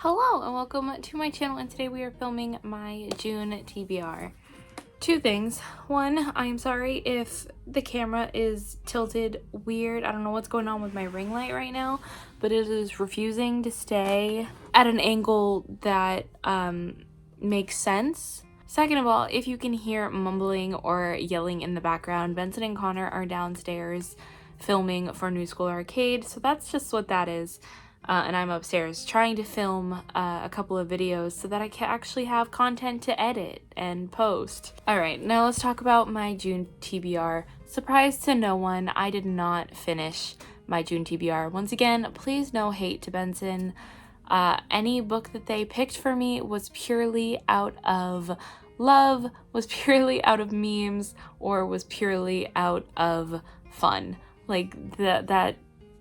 Hello and welcome to my channel, and today we are filming my June TBR. Two things. One, I am sorry if the camera is tilted weird. I don't know what's going on with my ring light right now, but it is refusing to stay at an angle that makes sense. Second of all, if you can hear mumbling or yelling in the background, Benson and Connor are downstairs filming for New School Arcade, so that's just what that is. And I'm upstairs trying to film a couple of videos so that I can actually have content to edit and post. Alright, now let's talk about my June TBR. Surprise to no one, I did not finish my June TBR. Once again, please no hate to Benson. Any book that they picked for me was purely out of love, was purely out of memes, or was purely out of fun. Like, that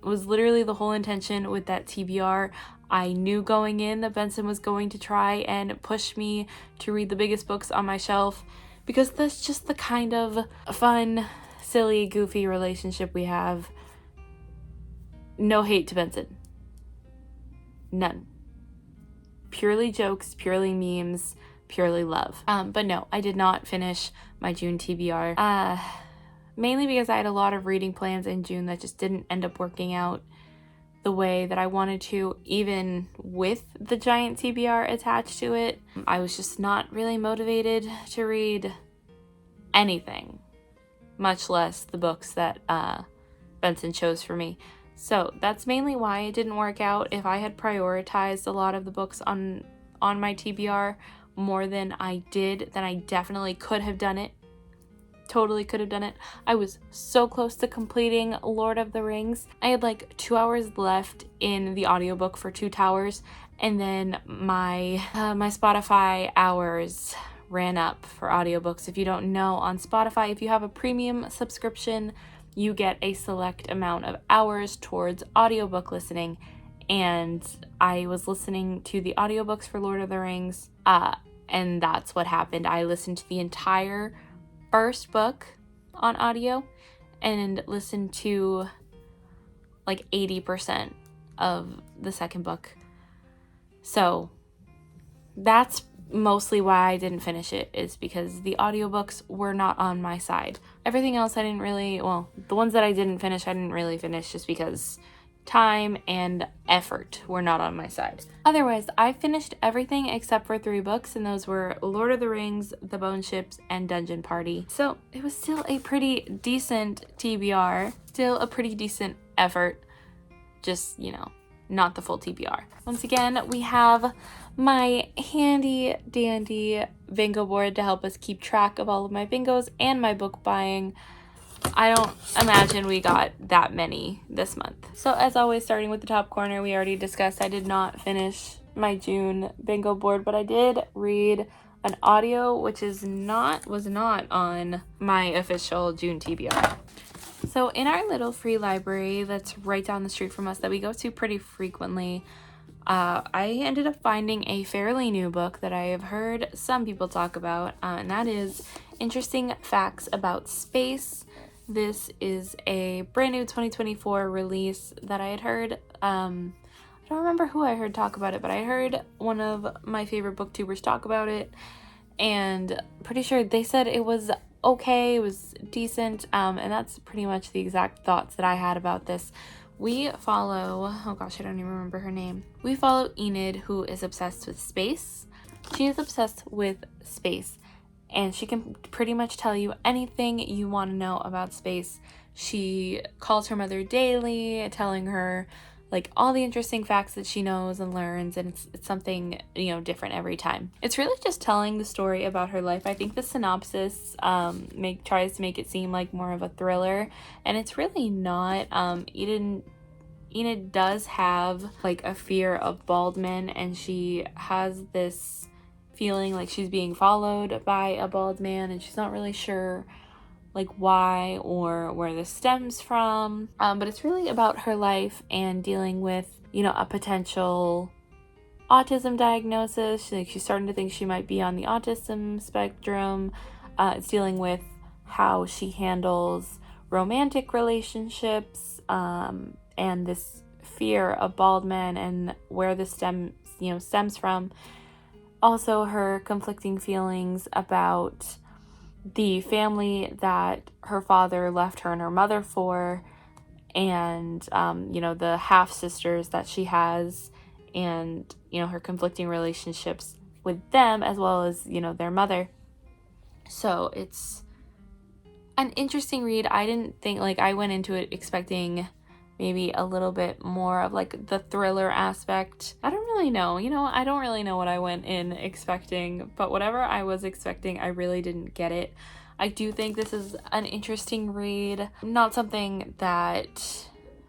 was literally the whole intention with that TBR. I knew going in that Benson was going to try and push me to read the biggest books on my shelf, because that's just the kind of fun, silly, goofy relationship we have. No hate to Benson. None. Purely jokes, purely memes, purely love. But no, I did not finish my June TBR. Mainly because I had a lot of reading plans in June that just didn't end up working out the way that I wanted to, even with the giant TBR attached to it. I was just not really motivated to read anything, much less the books that Benson chose for me. So that's mainly why it didn't work out. If I had prioritized a lot of the books on my TBR more than I did, then I definitely could have done it. Totally could have done it. I was so close to completing Lord of the Rings. I had like 2 hours left in the audiobook for Two Towers, and then my Spotify hours ran up for audiobooks. If you don't know, on Spotify, if you have a premium subscription, you get a select amount of hours towards audiobook listening, and I was listening to the audiobooks for Lord of the Rings, and that's what happened. I listened to the entire first book on audio and listened to like 80% of the second book. So that's mostly why I didn't finish it, is because the audiobooks were not on my side. Everything else I didn't really, well, the ones that I didn't finish, I didn't really finish just because time and effort were not on my side. Otherwise, I finished everything except for 3 books, and those were Lord of the Rings, The Bone Ships, and Dungeon Party. So it was still a pretty decent TBR, still a pretty decent effort, just, you know, not the full TBR. Once again, we have my handy dandy bingo board to help us keep track of all of my bingos and my book buying. I don't imagine we got that many this month. So as always, starting with the top corner, we already discussed I did not finish my June bingo board, but I did read an audio which was not on my official June TBR. So in our little free library that's right down the street from us that we go to pretty frequently, I ended up finding a fairly new book that I have heard some people talk about, and that is Interesting Facts About Space. This is a brand new 2024 release that I had heard. I don't remember who I heard talk about it, but I heard one of my favorite booktubers talk about it, and pretty sure they said it was okay, it was decent, and that's pretty much the exact thoughts that I had about this. We follow, oh gosh, I don't even remember her name. We follow Enid, who is obsessed with space. She is obsessed with space, and she can pretty much tell you anything you want to know about space. She calls her mother daily, telling her like all the interesting facts that she knows and learns, and it's something, you know, different every time. It's really just telling the story about her life. I think the synopsis tries to make it seem like more of a thriller, and it's really not. Enid does have like a fear of bald men, and she has this feeling like she's being followed by a bald man, and she's not really sure like why or where this stems from, but it's really about her life and dealing with, you know, a potential autism diagnosis. She's starting to think she might be on the autism spectrum. It's dealing with how she handles romantic relationships, and this fear of bald men, and where this stems stems from. Also, her conflicting feelings about the family that her father left her and her mother for, and the half sisters that she has, and her conflicting relationships with them as well as their mother. So it's an interesting read. I didn't think, I went into it expecting maybe a little bit more of the thriller aspect. I don't really know. I don't really know what I went in expecting, but whatever I was expecting, I really didn't get it. I do think this is an interesting read. Not something that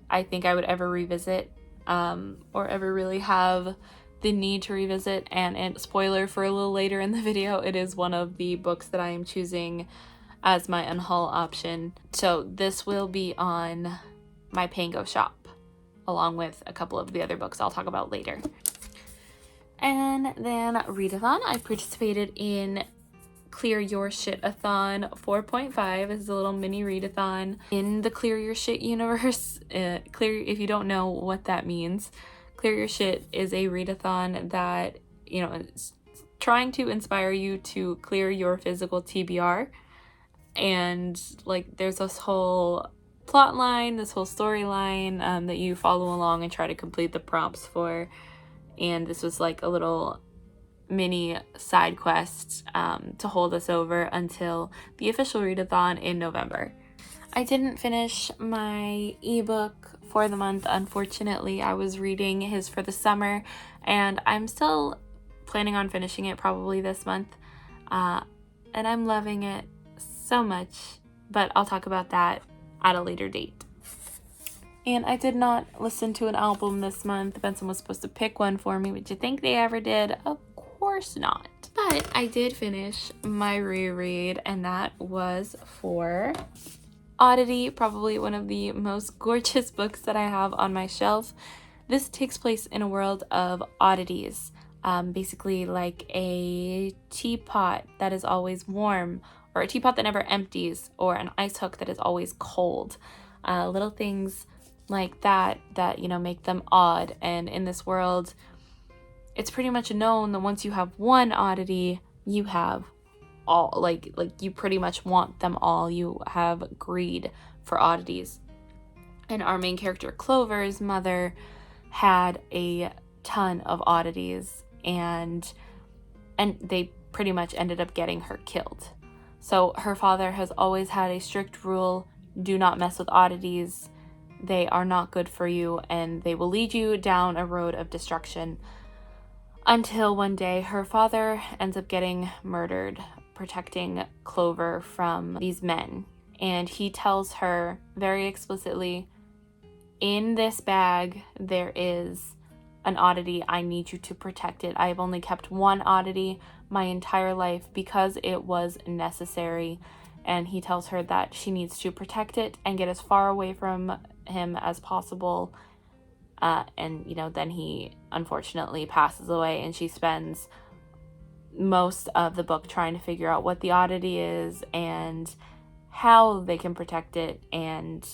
I think I would ever revisit, or ever really have the need to revisit. And spoiler for a little later in the video, it is one of the books that I am choosing as my unhaul option. So this will be on my Pango shop, along with a couple of the other books I'll talk about later. And then readathon, I participated in Clear Your Shit-a-thon 4.5. This is a little mini readathon in the Clear Your Shit universe. If you don't know what that means, Clear Your Shit is a readathon that is trying to inspire you to clear your physical TBR. And there's this whole plot line, this whole storyline that you follow along and try to complete the prompts for. And this was a little mini side quest to hold us over until the official readathon in November. I didn't finish my ebook for the month, unfortunately. I was reading his for the summer, and I'm still planning on finishing it probably this month, and I'm loving it so much, but I'll talk about that at a later date. And I did not listen to an album this month. Benson was supposed to pick one for me, but you think they ever did? Of course not. But I did finish my reread, and that was for Oddity, probably one of the most gorgeous books that I have on my shelf. This takes place in a world of oddities, basically like a teapot that is always warm, or a teapot that never empties, or an ice hook that is always cold. Little things like that make them odd. And in this world, it's pretty much known that once you have one oddity, you have all, you pretty much want them all. You have greed for oddities. And our main character, Clover's mother, had a ton of oddities, and they pretty much ended up getting her killed. So her father has always had a strict rule: do not mess with oddities. They are not good for you, and they will lead you down a road of destruction. Until one day, her father ends up getting murdered, protecting Clover from these men. And he tells her very explicitly, in this bag, there is an oddity. I need you to protect it. I have only kept one oddity my entire life because it was necessary. And he tells her that she needs to protect it and get as far away from him as possible. And then he unfortunately passes away, and she spends most of the book trying to figure out what the oddity is and how they can protect it, and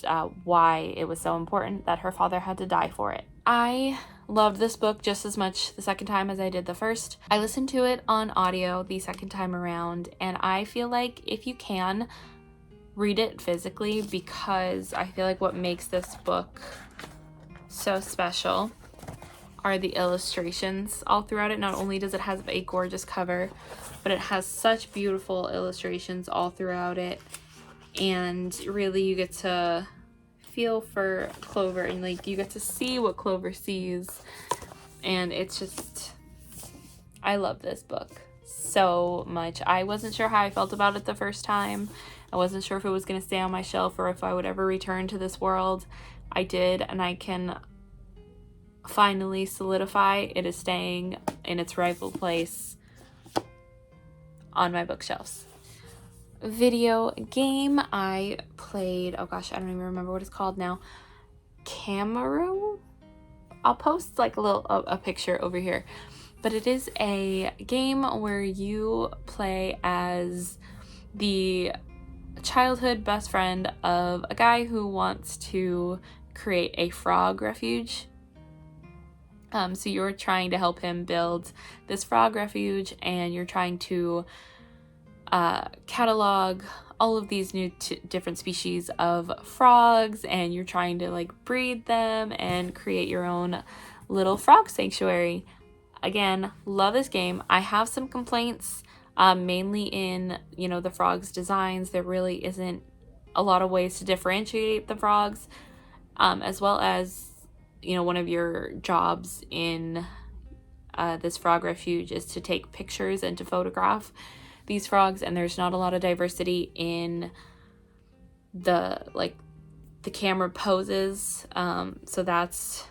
why it was so important that her father had to die for it. I loved this book just as much the second time as I did the first. I listened to it on audio the second time around, and I feel like if you can, read it physically, because I feel like what makes this book so special are the illustrations all throughout it. Not only does it have a gorgeous cover, but it has such beautiful illustrations all throughout it, and really you get to feel for Clover, and you get to see what Clover sees, and it's just, I love this book so much. I wasn't sure how I felt about it the first time. I wasn't sure if it was going to stay on my shelf or if I would ever return to this world. I did, and I can finally solidify it is staying in its rightful place on my bookshelves. Video game, I played, oh gosh, I don't even remember what it's called now. Camaro? I'll post a picture over here. But it is a game where you play as the childhood best friend of a guy who wants to create a frog refuge. So you're trying to help him build this frog refuge, and you're trying to catalog all of these new different species of frogs, and you're trying to like breed them and create your own little frog sanctuary. Again, love this game. I have some complaints, mainly in, you know, the frogs' designs. There really isn't a lot of ways to differentiate the frogs, as well as, you know, one of your jobs in this frog refuge is to take pictures and to photograph these frogs, and there's not a lot of diversity in the camera poses, so that's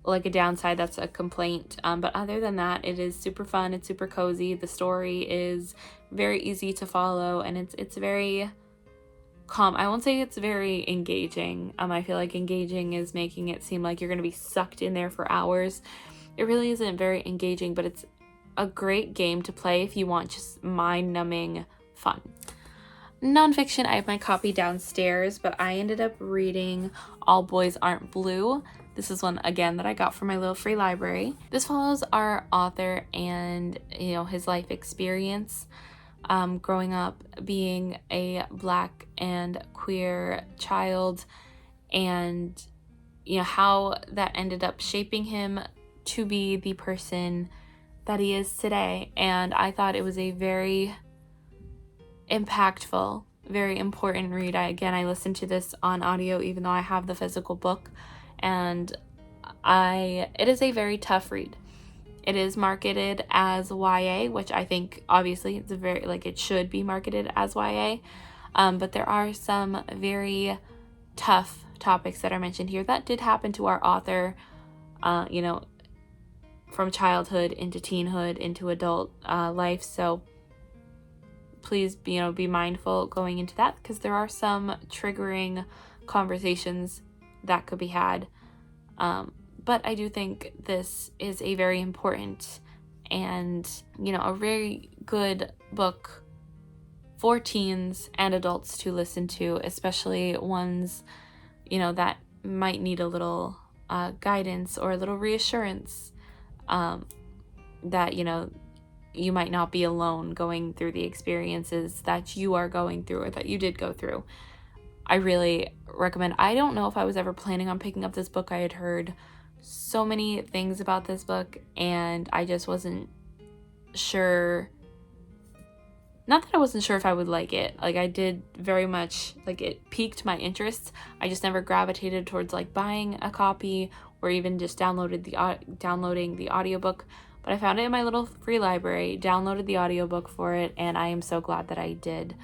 like a downside, that's a complaint, but other than that, it is super fun, it's super cozy, the story is very easy to follow, and it's very calm. I won't say it's very engaging. I feel like engaging is making it seem like you're going to be sucked in there for hours. It really isn't very engaging, but it's a great game to play if you want just mind-numbing fun. Nonfiction, I have my copy downstairs, but I ended up reading All Boys Aren't Blue. This is one, again, that I got from my little free library. This follows our author and, you know, his life experience growing up being a Black and queer child, and, you know, how that ended up shaping him to be the person that he is today. And I thought it was a very impactful, very important read. I listened to this on audio even though I have the physical book, and it is a very tough read. It is marketed as YA, which I think obviously it's a very, like, it should be marketed as YA, but there are some very tough topics that are mentioned here that did happen to our author, you know, from childhood into teenhood into adult life. So please, you know, be mindful going into that, because there are some triggering conversations that could be had. But I do think this is a very important and, you know, a very good book for teens and adults to listen to, especially ones, you know, that might need a little guidance or a little reassurance, that, you know, you might not be alone going through the experiences that you are going through or that you did go through. I really recommend. I don't know if I was ever planning on picking up this book. I had heard so many things about this book, and I just wasn't sure. Not that I wasn't sure if I would like it. Like, I did very much, like, it piqued my interest. I just never gravitated towards, like, buying a copy or even just downloading the audiobook. But I found it in my little free library, downloaded the audiobook for it, and I am so glad that I did.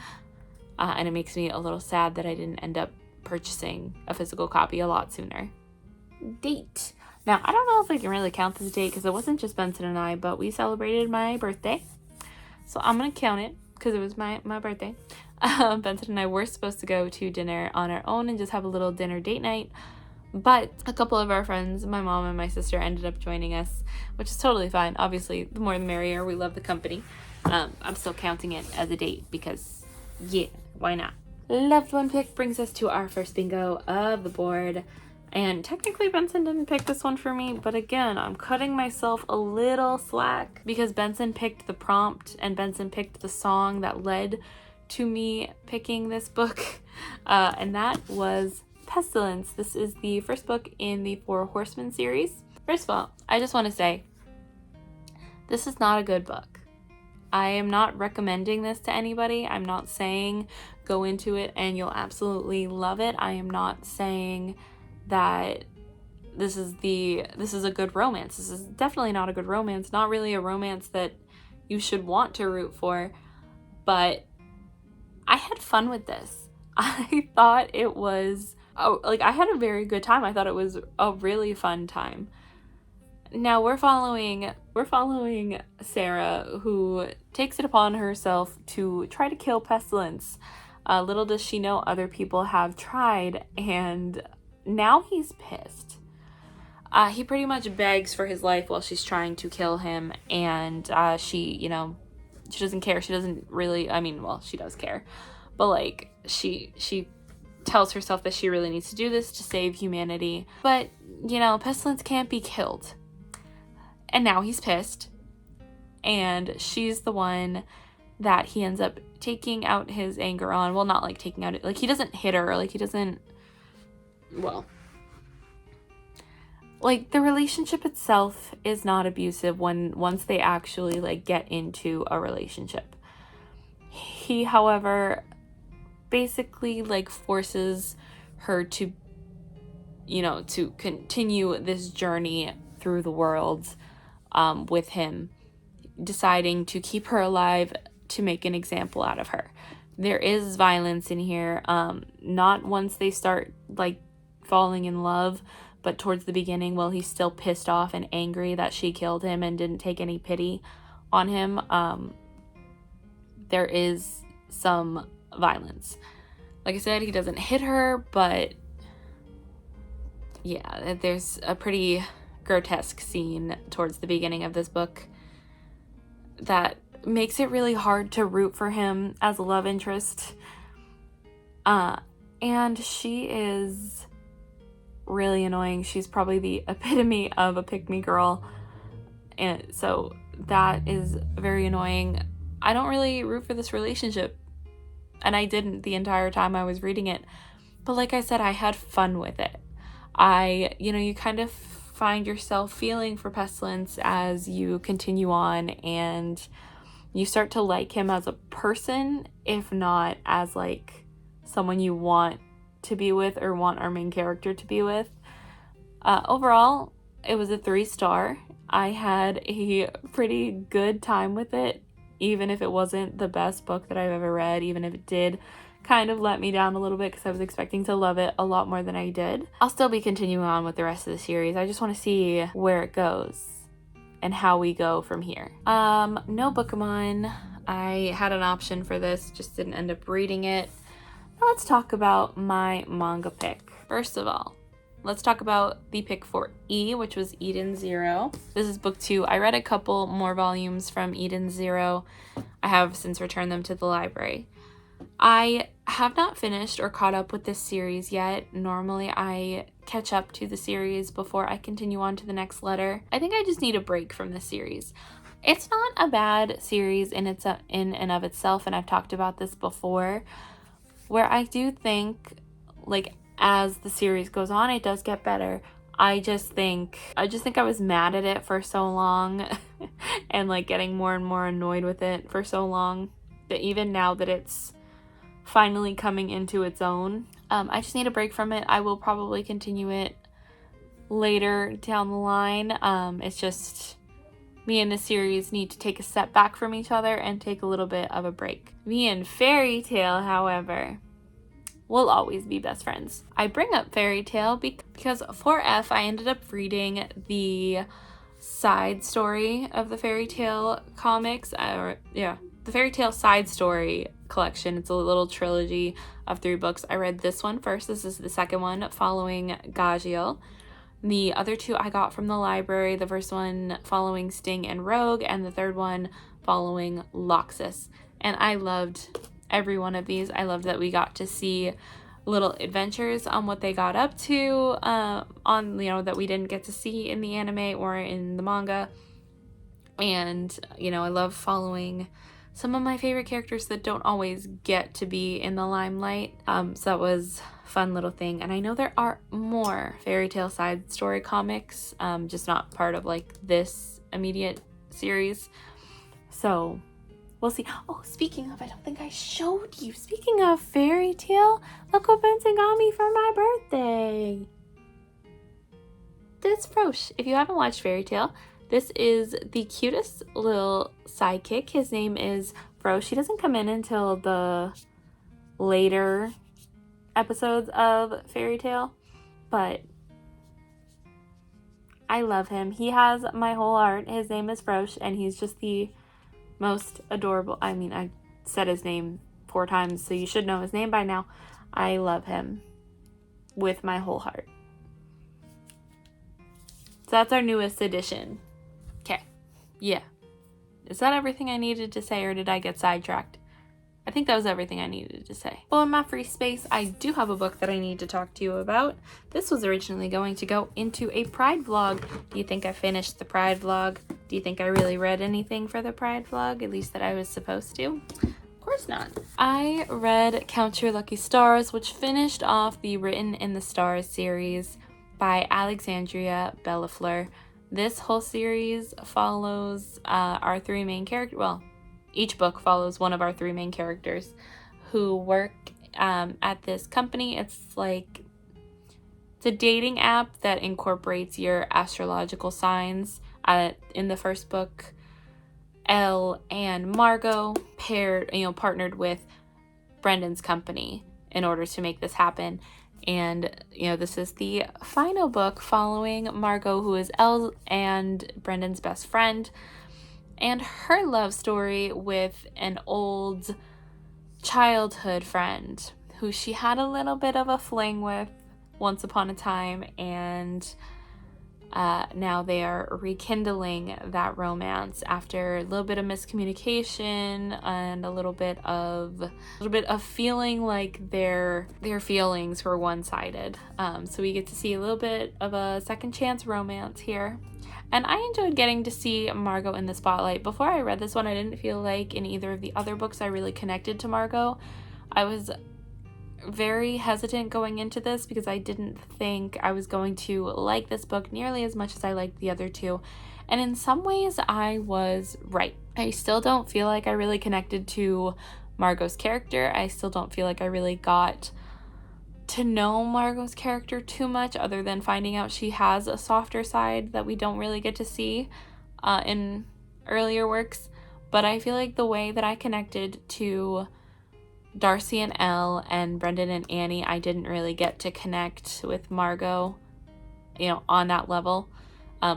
And it makes me a little sad that I didn't end up purchasing a physical copy a lot sooner. Date. Now, I don't know if I can really count this date because it wasn't just Benson and I, but we celebrated my birthday. So I'm going to count it because it was my birthday. Benson and I were supposed to go to dinner on our own and just have a little dinner date night. But a couple of our friends, my mom and my sister, ended up joining us, which is totally fine. Obviously, the more the merrier. We love the company. I'm still counting it as a date because, yeah, why not? Loved one pick brings us to our first bingo of the board. And technically Benson didn't pick this one for me, but again, I'm cutting myself a little slack because Benson picked the prompt and Benson picked the song that led to me picking this book, and that was Pestilence. This is the first book in the Four Horsemen series. First of all, I just want to say, this is not a good book. I am not recommending this to anybody. I'm not saying go into it and you'll absolutely love it. I am not saying that this is a good romance. This is definitely not a good romance. Not really a romance that you should want to root for. But I had fun with this. I thought it was, I had a very good time. I thought it was a really fun time. Now we're following Sarah, who takes it upon herself to try to kill Pestilence. Little does she know other people have tried, and now he's pissed. He pretty much begs for his life while she's trying to kill him, and she doesn't care. She doesn't really, she does care, but like she tells herself that she really needs to do this to save humanity. But Pestilence can't be killed. And now he's pissed. And she's the one that he ends up taking out his anger on. Well, not like taking out it. Like, he doesn't hit her. Like, he doesn't... Well... Like, the relationship itself is not abusive once they actually, like, get into a relationship. He, however, basically, like, forces her to, you know, to continue this journey through the world with him, deciding to keep her alive to make an example out of her. There is violence in here, not once they start, like, falling in love, but towards the beginning, while he's still pissed off and angry that she killed him and didn't take any pity on him, there is some violence. Like I said, he doesn't hit her, but yeah, there's a pretty grotesque scene towards the beginning of this book that makes it really hard to root for him as a love interest. And she is really annoying. She's probably the epitome of a pick-me girl, and so that is very annoying. I don't really root for this relationship, and I didn't the entire time I was reading it, but like I said, I had fun with it. You kind of find yourself feeling for Pestilence as you continue on, and you start to like him as a person, if not as like someone you want to be with or want our main character to be with. Overall, it was a 3-star. I had a pretty good time with it, even if it wasn't the best book that I've ever read, even if it did kind of let me down a little bit because I was expecting to love it a lot more than I did. I'll still be continuing on with the rest of the series. I just want to see where it goes and how we go from here. No Bookemon. I had an option for this, just didn't end up reading it. Let's talk about my manga pick. First of all, let's talk about the pick for E, which was Eden Zero. This is book 2. I read a couple more volumes from Eden Zero. I have since returned them to the library. I have not finished or caught up with this series yet. Normally I catch up to the series before I continue on to the next letter. I think I just need a break from this series. It's not a bad series in and of itself, and I've talked about this before, where I do think, like, as the series goes on, it does get better. I just think I was mad at it for so long and, like, getting more and more annoyed with it for so long that even now that it's finally coming into its own, I just need a break from it. I will probably continue it later down the line. It's just me and the series need to take a step back from each other and take a little bit of a break. Me and Fairy Tail, however, will always be best friends. I bring up Fairy Tail because for F, I ended up reading the side story of the Fairy Tail comics. The Fairy Tail side story collection. It's a little trilogy of 3 books. I read this one first. This is the second one, following Gagiel. The other 2 I got from the library. The first one following Sting and Rogue, and the third one following Loxus. And I loved every one of these. I loved that we got to see little adventures on what they got up to, that we didn't get to see in the anime or in the manga. And, I love following some of my favorite characters that don't always get to be in the limelight. So that was a fun little thing. And I know there are more Fairy Tail side story comics, just not part of, like, this immediate series. So we'll see. Oh, speaking of, I don't think I showed you. Speaking of Fairy Tail, look what Benson got me for my birthday. That's Frosh. If you haven't watched Fairy Tail, this is the cutest little sidekick. His name is Frosh. He doesn't come in until the later episodes of Fairy Tail, but I love him. He has my whole heart. His name is Frosh, and he's just the most adorable. I mean, I said his name 4 times, so you should know his name by now. I love him with my whole heart. So that's our newest addition. Okay. Yeah. Is that everything I needed to say, or did I get sidetracked? I think that was everything I needed to say. Well, in my free space, I do have a book that I need to talk to you about. This was originally going to go into a Pride vlog. Do you think I finished the Pride vlog? Do you think I really read anything for the Pride vlog, at least that I was supposed to? Of course not. I read Count Your Lucky Stars, which finished off the Written in the Stars series by Alexandria Bellafleur. This whole series follows our three main characters. Well, each book follows one of our three main characters who work at this company. It's a dating app that incorporates your astrological signs. In the first book, Elle and Margot partnered with Brendan's company in order to make this happen. And, this is the final book following Margot, who is Elle and Brendan's best friend, and her love story with an old childhood friend who she had a little bit of a fling with once upon a time, and now they are rekindling that romance after a little bit of miscommunication and a little bit of feeling like their feelings were one-sided. So we get to see a little bit of a second chance romance here. And I enjoyed getting to see Margot in the spotlight. Before I read this one, I didn't feel like in either of the other books I really connected to Margot. I was very hesitant going into this because I didn't think I was going to like this book nearly as much as I liked the other two. And in some ways, I was right. I still don't feel like I really connected to Margot's character. I still don't feel like I really got to know Margot's character too much, other than finding out she has a softer side that we don't really get to see in earlier works. But I feel like the way that I connected to Darcy and Elle and Brendan and Annie, I didn't really get to connect with Margot, on that level.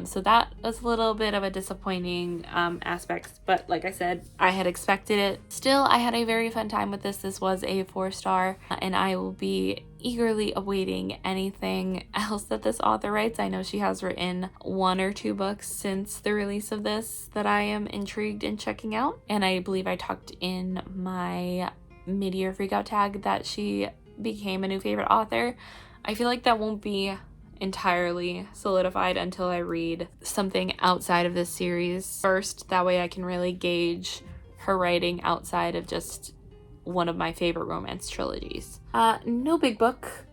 So that was a little bit of a disappointing aspect, but like I said, I had expected it. Still, I had a very fun time with this. This was a 4-star, and I will be eagerly awaiting anything else that this author writes. I know she has written 1 or 2 books since the release of this that I am intrigued in checking out, and I believe I talked in my mid-year freakout tag that she became a new favorite author. I feel like that won't be entirely solidified until I read something outside of this series first. That way I can really gauge her writing outside of just one of my favorite romance trilogies. No big book,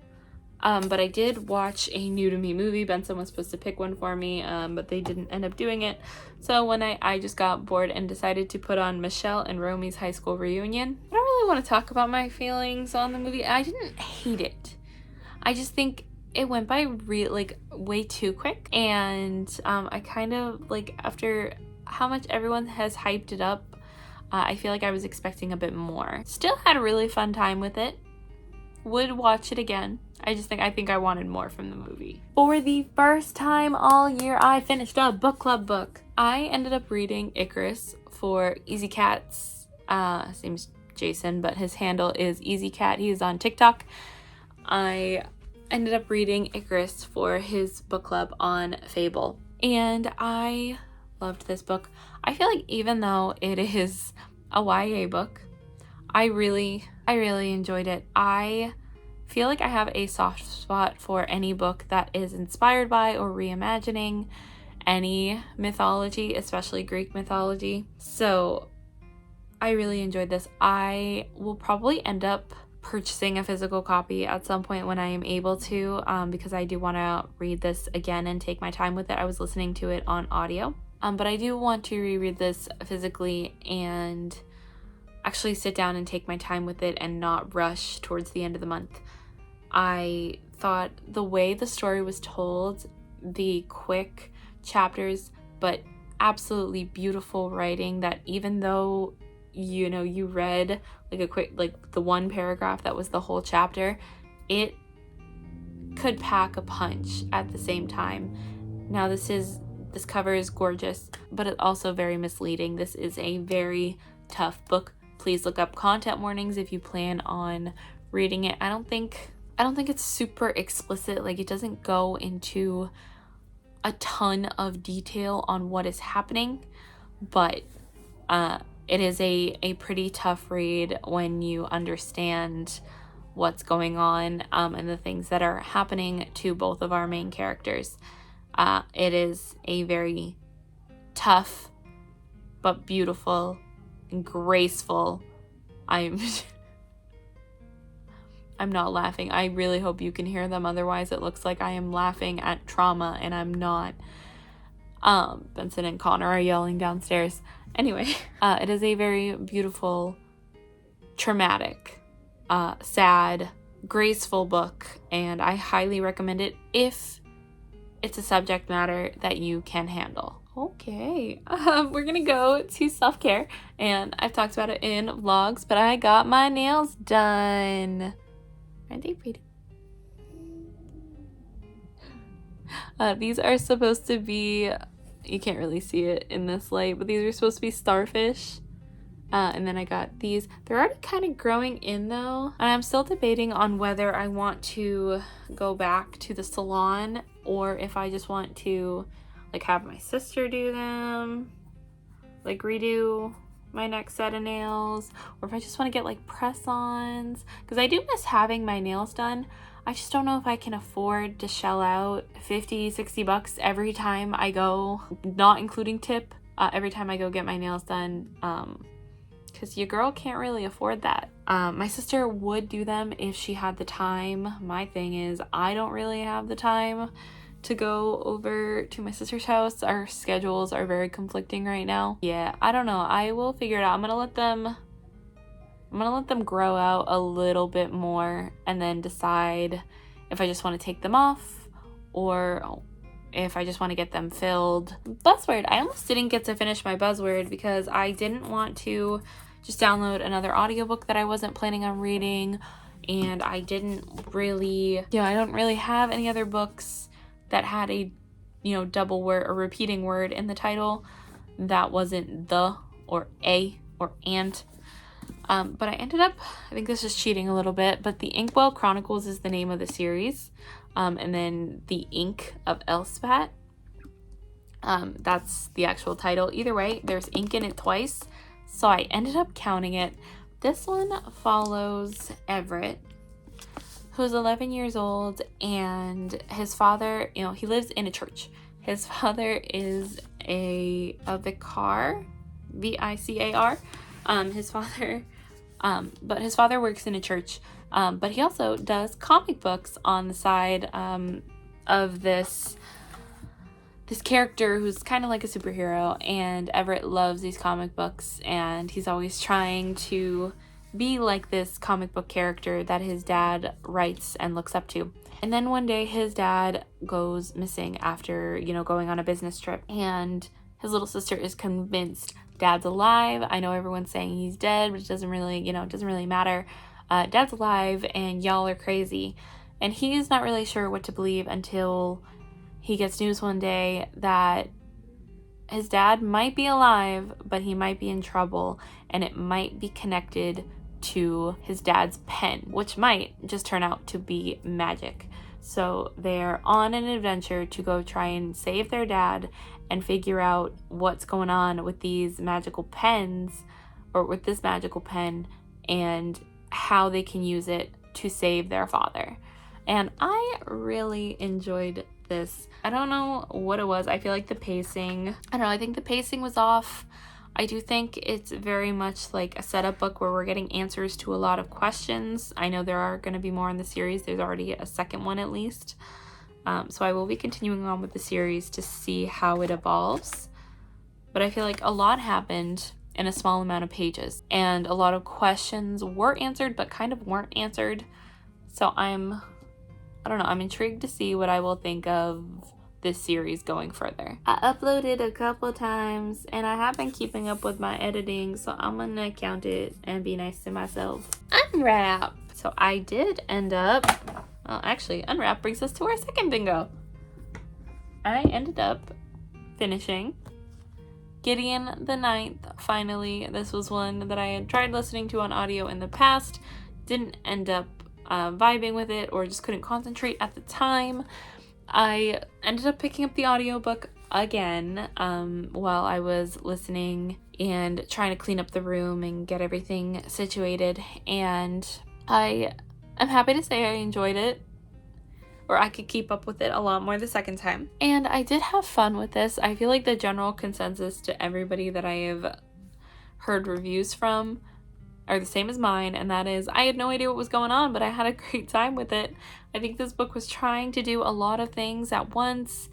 but I did watch a new to me movie. Benson was supposed to pick one for me, but they didn't end up doing it. So when I just got bored and decided to put on Michelle and Romy's high school reunion. I don't really want to talk about my feelings on the movie. I didn't hate it. I just think it went by way too quick, and I kind of after how much everyone has hyped it up, I feel like I was expecting a bit more. Still had a really fun time with it. Would watch it again. I think I wanted more from the movie. For the first time all year, I finished a book club book. I ended up reading Icarus for Easy Cat's. His name's Jason, but his handle is Easy Cat. He is on TikTok. I ended up reading Icarus for his book club on Fable, and I loved this book. I feel like even though it is a YA book, I really enjoyed it. I feel like I have a soft spot for any book that is inspired by or reimagining any mythology, especially Greek mythology. So I really enjoyed this. I will probably end up purchasing a physical copy at some point when I am able to, because I do want to read this again and take my time with it. I was listening to it on audio, but I do want to reread this physically and actually sit down and take my time with it and not rush towards the end of the month. I thought the way the story was told, the quick chapters, but absolutely beautiful writing, that even though you read a quick, the one paragraph that was the whole chapter, it could pack a punch at the same time. Now this cover is gorgeous, but it's also very misleading. This is a very tough book. Please look up content warnings if you plan on reading it. I don't think it's super explicit. It doesn't go into a ton of detail on what is happening, but it is a pretty tough read when you understand what's going on and the things that are happening to both of our main characters. It is a very tough but beautiful and graceful. I'm not laughing. I really hope you can hear them. Otherwise, it looks like I am laughing at trauma, and I'm not. Benson and Connor are yelling downstairs. Anyway, it is a very beautiful, traumatic, sad, graceful book, and I highly recommend it if it's a subject matter that you can handle. Okay, we're gonna go to self-care, and I've talked about it in vlogs, but I got my nails done. Aren't they pretty? These are supposed to be, you can't really see it in this light, but these are supposed to be starfish. And then I got these. They're already kind of growing in though. And I'm still debating on whether I want to go back to the salon or if I just want to like have my sister do them, like redo my next set of nails, or if I just want to get like press-ons, because I do miss having my nails done. I just don't know if I can afford to shell out 50-60 bucks every time I go, not including tip, every time I go get my nails done, because your girl can't really afford that. My sister would do them if she had the time. My thing is I don't really have the time to go over to my sister's house. Our schedules are very conflicting right now. Yeah, I don't know. I will figure it out. I'm gonna let them grow out a little bit more and then decide if I just want to take them off or if I just want to get them filled. Buzzword. I almost didn't get to finish my buzzword because I didn't want to just download another audiobook that I wasn't planning on reading, and I don't really have any other books that had a, double word or repeating word in the title that wasn't the or a or and. But I ended up, I think this is cheating a little bit, but The Inkwell Chronicles is the name of the series. And then The Ink of Elspeth. That's the actual title. Either way, there's ink in it twice. So I ended up counting it. This one follows Everett, who's 11 years old, and his father, he lives in a church. His father is a vicar, V-I-C-A-R. His father works in a church, but he also does comic books on the side of this character who's kind of like a superhero, and Everett loves these comic books, and he's always trying to be like this comic book character that his dad writes and looks up to. And then one day his dad goes missing after, going on a business trip, and his little sister is convinced Dad's alive. I know everyone's saying he's dead, but it doesn't really matter. Dad's alive and y'all are crazy. And he's not really sure what to believe until he gets news one day that his dad might be alive, but he might be in trouble, and it might be connected to his dad's pen, which might just turn out to be magic. So they're on an adventure to go try and save their dad and figure out what's going on with these magical pens, or with this magical pen, and how they can use it to save their father. And I really enjoyed this. I don't know what it was. I feel like the pacing, I think the pacing was off. I do think it's very much like a setup book where we're getting answers to a lot of questions. I know there are going to be more in the series. There's already a second one at least. So I will be continuing on with the series to see how it evolves. But I feel like a lot happened in a small amount of pages, and a lot of questions were answered but kind of weren't answered. So I'm intrigued to see what I will think of this series going further. I uploaded a couple times and I have been keeping up with my editing, so I'm gonna count it and be nice to myself. Unwrap! So I did end up, unwrap brings us to our second bingo. I ended up finishing Gideon the Ninth, finally. This was one that I had tried listening to on audio in the past, didn't end up vibing with it, or just couldn't concentrate at the time. I ended up picking up the audiobook again while I was listening and trying to clean up the room and get everything situated, and I am happy to say I enjoyed it, or I could keep up with it a lot more the second time. And I did have fun with this. I feel like the general consensus to everybody that I have heard reviews from are the same as mine, and that is I had no idea what was going on, but I had a great time with it. I think this book was trying to do a lot of things at once.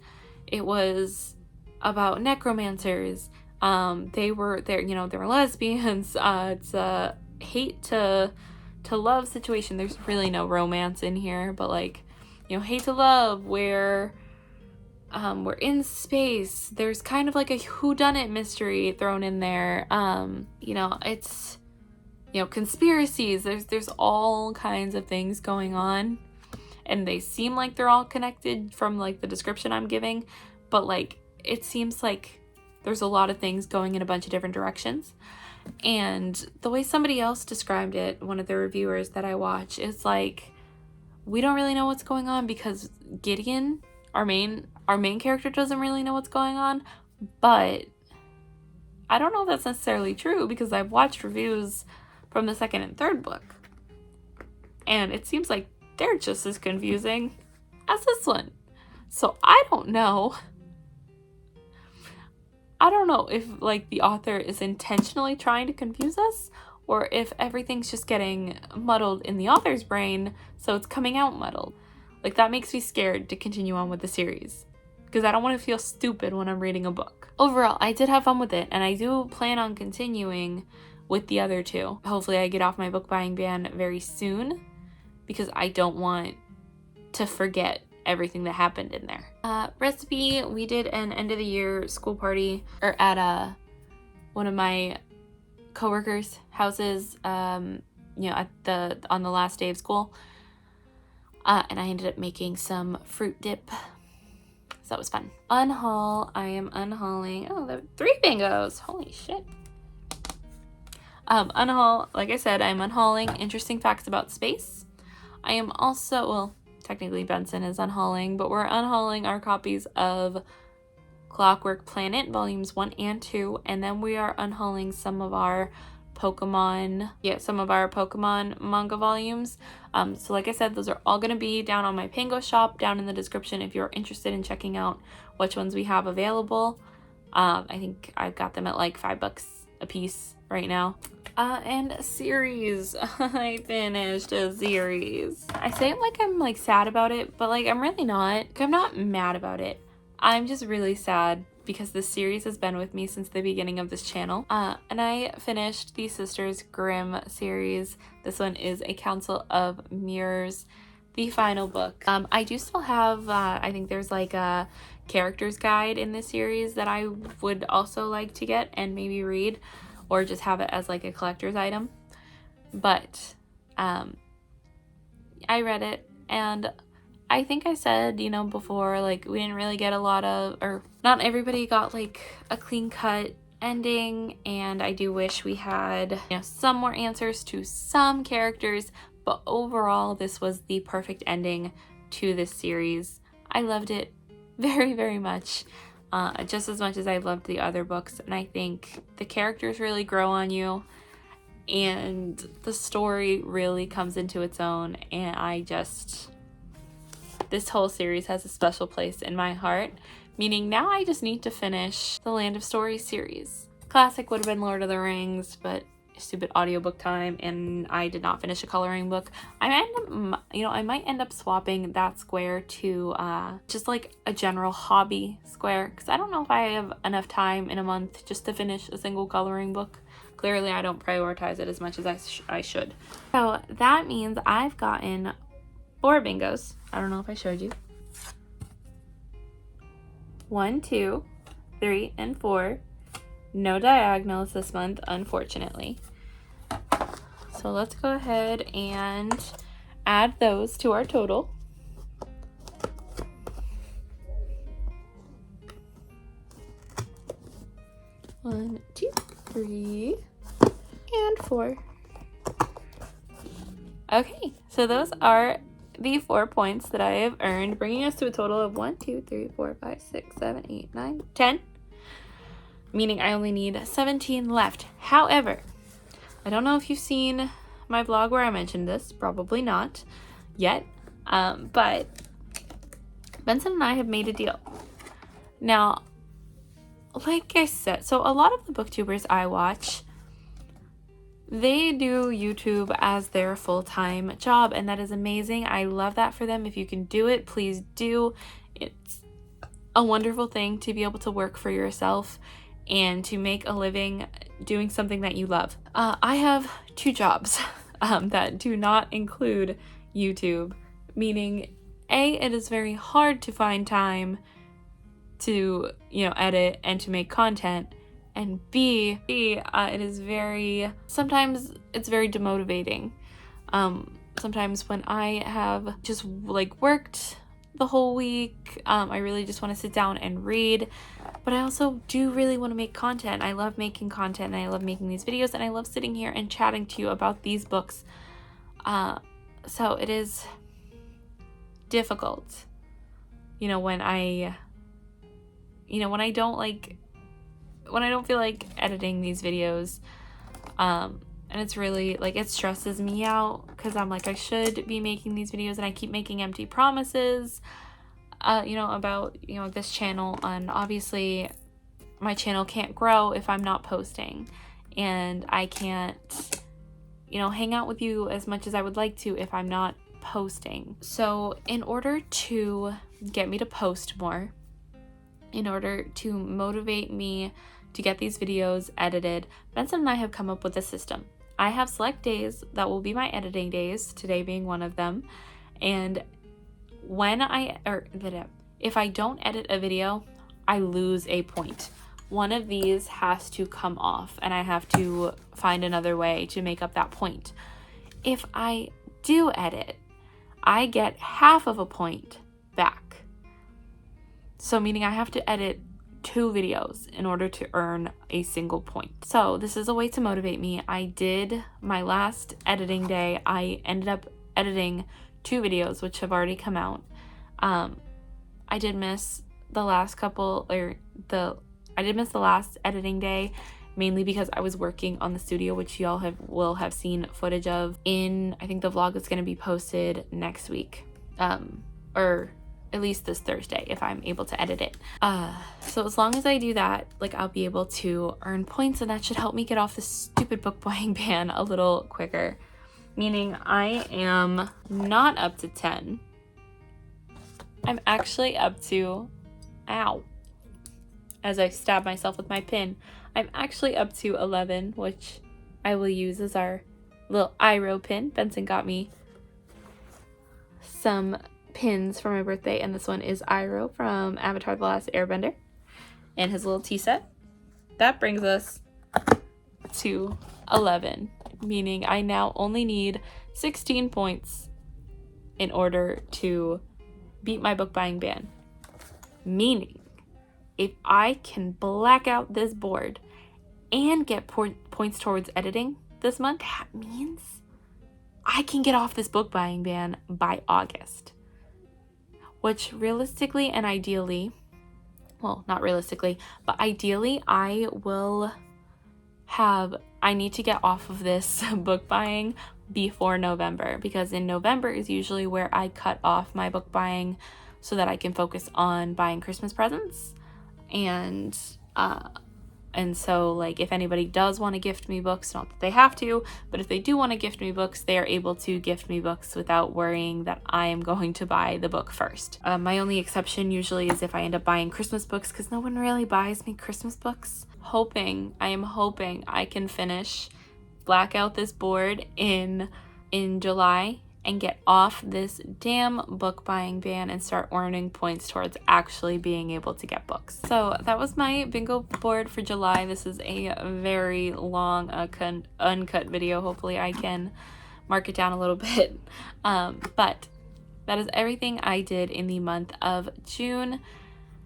It was about necromancers. They were lesbians. It's a hate to love situation. There's really no romance in here, but like, hate to love, where we're in space. There's kind of like a whodunit mystery thrown in there. It's conspiracies. There's all kinds of things going on, and they seem like they're all connected from like the description I'm giving, but like it seems like there's a lot of things going in a bunch of different directions. And the way somebody else described it, one of the reviewers that I watch, is like, we don't really know what's going on because Gideon, our main character, doesn't really know what's going on. But I don't know if that's necessarily true, because I've watched reviews from the second and third book, and it seems like they're just as confusing as this one. So I don't know if like the author is intentionally trying to confuse us, or if everything's just getting muddled in the author's brain, so it's coming out muddled. Like, that makes me scared to continue on with the series, because I don't want to feel stupid when I'm reading a book. Overall, I did have fun with it, and I do plan on continuing with the other two. Hopefully I get off my book buying ban very soon, because I don't want to forget everything that happened in there. Recipe, we did an end of the year school party, or at one of my coworkers' houses, on the last day of school, and I ended up making some fruit dip, so that was fun. Unhaul, I am unhauling, there were 3 bingos, holy shit. Unhaul, like I said, I'm unhauling Interesting Facts About Space. I am also, well, technically Benson is unhauling, but we're unhauling our copies of Clockwork Planet volumes 1 and 2, and then we are unhauling some of our Pokemon manga volumes. So like I said, those are all going to be down on my Pango shop, down in the description, if you're interested in checking out which ones we have available. I think I've got them at like $5 a piece right now. And a series. I finished a series. I say it like I'm like sad about it, but like I'm really not. I'm not mad about it. I'm just really sad because this series has been with me since the beginning of this channel. And I finished the Sisters Grimm series. This one is A Council of Mirrors, the final book. I do still have, I think there's like a character's guide in this series that I would also like to get and maybe read, or just have it as like a collector's item. But I read it, and I think I said, before, like, we didn't really get a lot of, or not everybody got like a clean cut ending, and I do wish we had, some more answers to some characters, but overall this was the perfect ending to this series. I loved it very, very much. Just as much as I loved the other books, and I think the characters really grow on you, and the story really comes into its own, and this whole series has a special place in my heart, meaning now I just need to finish the Land of Stories series. Classic would have been Lord of the Rings, but stupid audiobook time, and I did not finish a coloring book. I might end up swapping that square to just like a general hobby square, because I don't know if I have enough time in a month just to finish a single coloring book. Clearly I don't prioritize it as much as I should. So that means I've gotten 4 bingos. I don't know if I showed you. 1, 2, 3, and 4. No diagonals this month, unfortunately. So let's go ahead and add those to our total. One, 2, 3, and 4. Okay, so those are the 4 points that I have earned, bringing us to a total of 1, 2, 3, 4, 5, 6, 7, 8, 9, 10. Meaning I only need 17 left. However, I don't know if you've seen my vlog where I mentioned this. Probably not yet. But Benson and I have made a deal. Now, like I said, so a lot of the booktubers I watch, they do YouTube as their full-time job, and that is amazing. I love that for them. If you can do it, please do. It's a wonderful thing to be able to work for yourself and to make a living doing something that you love. I have 2 jobs that do not include YouTube, meaning A, it is very hard to find time to, edit and to make content, and B, it is sometimes it's very demotivating. Sometimes when I have just worked the whole week, I really just want to sit down and read, but I also do really want to make content. I love making content, and I love making these videos, and I love sitting here and chatting to you about these books. So it is difficult, when I don't feel like editing these videos, and it's really it stresses me out because I'm I should be making these videos, and I keep making empty promises about this channel, and obviously my channel can't grow if I'm not posting, and I can't hang out with you as much as I would like to if I'm not posting. So in order to get me to post more, in order to motivate me to get these videos edited, Benson and I have come up with a system. I have select days that will be my editing days, today being one of them, and if I don't edit a video, I lose a point. One of these has to come off, and I have to find another way to make up that point. If I do edit, I get half of a point back. So meaning I have to edit 2 videos in order to earn a single point. So this is a way to motivate me. I did my last editing day. I ended up editing 2 videos, which have already come out. I did miss the last editing day, mainly because I was working on the studio, which y'all will have seen footage of in, I think the vlog is going to be posted next week, or at least this Thursday if I'm able to edit it. So as long as I do that, I'll be able to earn points, and that should help me get off this stupid book buying ban a little quicker. Meaning I am not up to 10. I'm actually up to, ow, as I stab myself with my pin, I'm actually up to 11, which I will use as our little Iroh pin. Benson got me some pins for my birthday, and this one is Iroh from Avatar: The Last Airbender and his little tea set. That brings us to 11, meaning I now only need 16 points in order to beat my book buying ban. Meaning, if I can black out this board and get points towards editing this month, that means I can get off this book buying ban by August. Which realistically and ideally, well, not realistically, but ideally I need to get off of this book buying before November, because in November is usually where I cut off my book buying so that I can focus on buying Christmas presents. And so if anybody does want to gift me books, not that they have to, but if they do want to gift me books, they are able to gift me books without worrying that I am going to buy the book first. My only exception usually is if I end up buying Christmas books, because no one really buys me Christmas books. I am hoping I can black out this board in July and get off this damn book buying ban and start earning points towards actually being able to get books. So that was my bingo board for July. This is a very long uncut video. Hopefully I can mark it down a little bit. But that is everything I did in the month of June.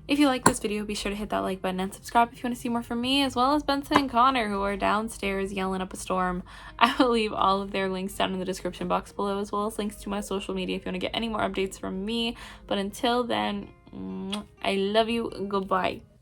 If you like this video, be sure to hit that like button and subscribe if you want to see more from me, as well as Benson and Connor, who are downstairs yelling up a storm. I will leave all of their links down in the description box below, as well as links to my social media if you want to get any more updates from me. But until then, I love you. Goodbye.